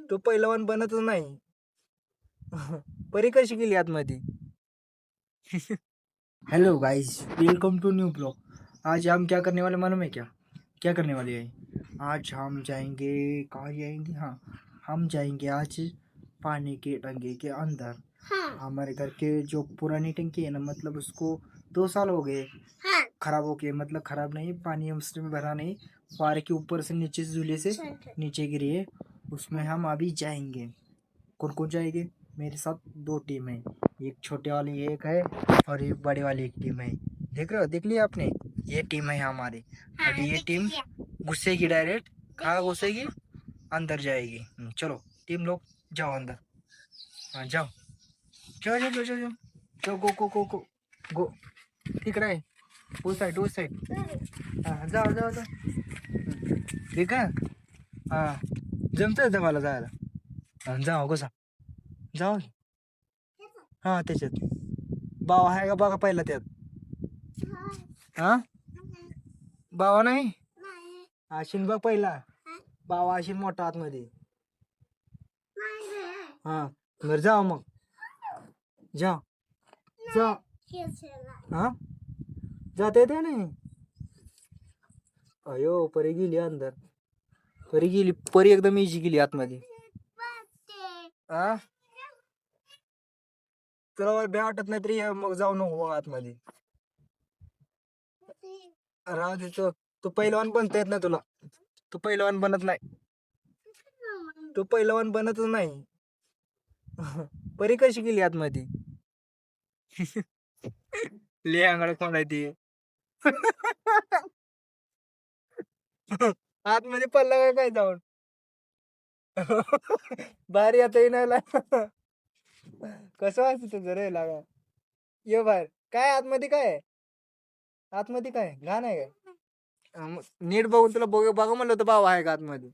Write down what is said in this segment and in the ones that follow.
तो पहिलवान बनतच नाही. परी कशी गेली आतमध्ये? Hello guys, welcome to new blog. आज हम क्या करने वाले मालूम है क्या? क्या करने वाले हैं? आज हम जाएंगे, कहाँ जाएंगे? हाँ, हम जाएंगे आज पानी के टंकी के अंदर. हाँ, हमारे घर के जो पुरानी टंकी है ना, मतलब उसको 2 साल हो गए हाँ, खराब हो गए. मतलब खराब नहीं, पानी उसमें भरा नहीं, फुहारे के ऊपर से नीचे से झूले से नीचे गिरी है. उसमें हम अभी जाएंगे. कौन कौन जाएंगे? मेरे साथ 2 टीम है. एक छोटे वाली एक है और एक बड़े वाली एक टीम है. देख रहे हो? देख लिया आपने? ये टीम है हमारी. हाँ, अभी ये टीम घुसेगी, डायरेक्ट कहाँ घुसेगी? अंदर जाएगी. चलो टीम लोग जाओ अंदर. हाँ जाओ जाओ जाओ जाओ जाओ जाओ जाओ. गो गो गो गो गो. ठीक आहे, उस साइड उस साइड. हाँ जाओ जाओ जाओ. ठीक आहे. हाँ जमतंय का मला जायला? हाँ, जाओ कसा जाओ. हा त्याच्यात बावा आहे का बघा पहिला त्यात. हा बावा नाही. आशिन बघ पहिला. बावा आशिन मोठा आतमध्ये. हा बरं जाओ मग. जाओ जा. हा जाता येते नाही. अयो परी गेली अंदर. परी गेली. परी एकदम इजी गेली आतमध्ये. हा तुला भ्या वाटत नाही तरी मग जाऊ नको आतमध्ये. राहू दे. तू पहिलवान बनता येत नाही तुला. तू पहिलवान बनत नाही. तू पहिलवान बनतच नाही. परी कशी गेली आतमध्ये? ले अंगड कोण आहे ती? आतमध्ये पडला काय काय जाऊन? बाहेर येता येईना. कसं वाटतं तुझं रे लागा? ये बाहेर. काय आतमध्ये काय आहे? आतमध्ये काय घाण आहे काय? नीट बघून तुला बघा म्हणलं होतं बाबा आहे का आतमध्ये.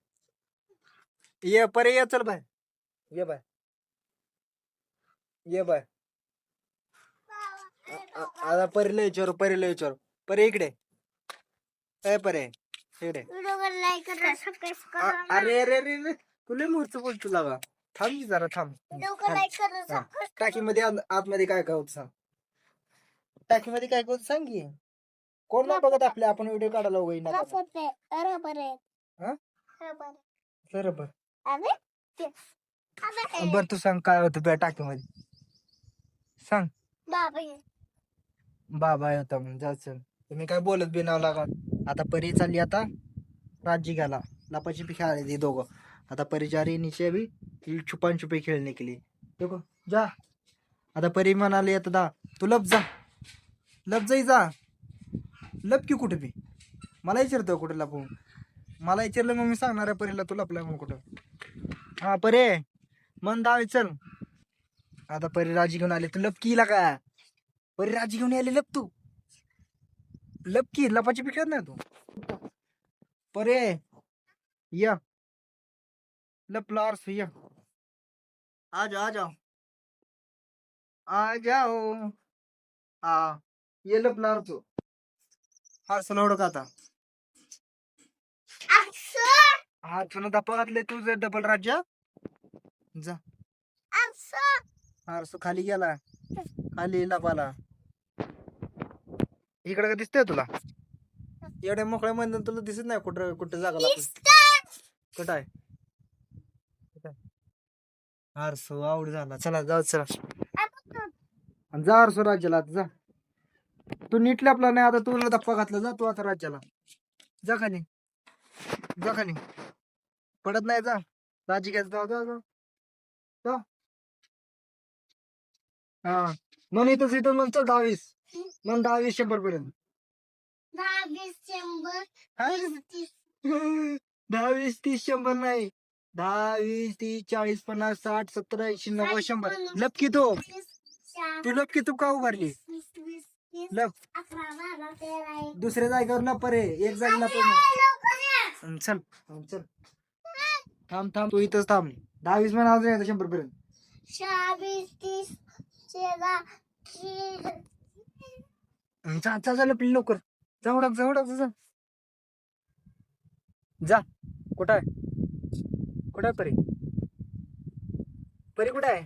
ये परे ये. चल बाय. ये बाय. ये बाय. आता परीला विचारू. परीला विचारू. परे इकडे. काय परे इकडे. अरे अरे अरे अरे तुला मूर्त बोलतो लागा. थांब की जरा थांब. टाकीमध्ये आतमध्ये काय काय होत सांग. टाकीमध्ये काय काय होत सांग की. कोण नाही बघत आपल्या. आपण व्हिडिओ काढायला वगैरे बरोबर. बर तू सांग काय होतं तुझ्या टाकीमध्ये. सांग. बाबा होता म्हणून. जा चल. तुम्ही काय बोलत बी नाव लागा. आता परी चालली आता राज्य घ्यायला. लपाची पी खेळायला ती दोघं. आता परी जा रही नीचे अभी छुपान छुपी खेळने के लिए. देखो जा. आता परी म्हणाली आता दा तू लप जा. लप जाई जा. लप की कुठे बी. मला विचारतो कुठे लपू. मला विचारलं मग मी सांगणार आहे परीला तू लपलाय म्हणून कुठं. हा परे मन दावे चल. आता परी राजी घेऊन आले. तू लप कीला का? परी राजी घेऊन आले. लप तू. लप की लपाची पी खेळत नाही तू. परे या लप लार्स या. आ जाओ आ जाओ आ जाओ. हा ये लप लार्स. हा सलवड का आता. हा तुला धप्पा घातले तुझं डबल राज्य. जा. हारसू खाली गेला. खाली लपाला. इकडे का दिसतंय तुला? एवढ्या मोकळ्या मध्ये तुला दिसत नाही कुठं कुठं जागा कुठं आहे? हारसू आवड झाला. चला जाऊ चला. जा हारसू राज्याला आता जा. तू नीट लपला नाही. आता तुला धप्पा घातला. जा तू आता राज्याला. जा खाली. जा खाली. पडत नाही. जा राजी घ्यायचं. जाऊ जाऊ जाऊ. हा मन इथंच इथं मग चल 10-20. मग 10-20 100 पर्यंत. 10-20 30 100 नाही. 10-20 30 40 50 60 70 80 90 100. लपकी तू. तू लपकी तू का उभारली? लप. दुसऱ्या जागेवर लप रे. एक जागी लप. चल चल. थांब थांब तू इथंच थांब. 10-20 म्हणा अजून 100 पर्यंत. 20 30 झालं प्लीज लवकर. जवळ जा. जा कुठं आहे? कुठं आहे परी? परी कुठे आहे?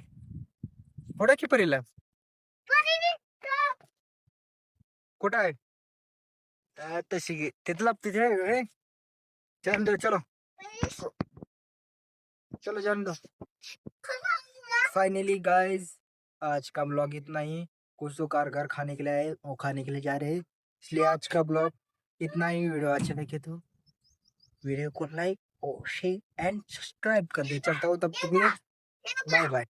फोडा की परीला. कुठं आहे? तशी घे तिथला तिथे जान दो. चलो चलो जान दो. फाइनली गाइस, आज का ब्लॉग इतना ही. कुछ तो कार खाने के लिए आए और खाने के लिए जा रहे हैं, इसलिए आज का ब्लॉग इतना ही. वीडियो अच्छा लगे तो वीडियो को लाइक और शेयर एंड सब्सक्राइब कर दे. चलता हूँ तब तक. Bye bye.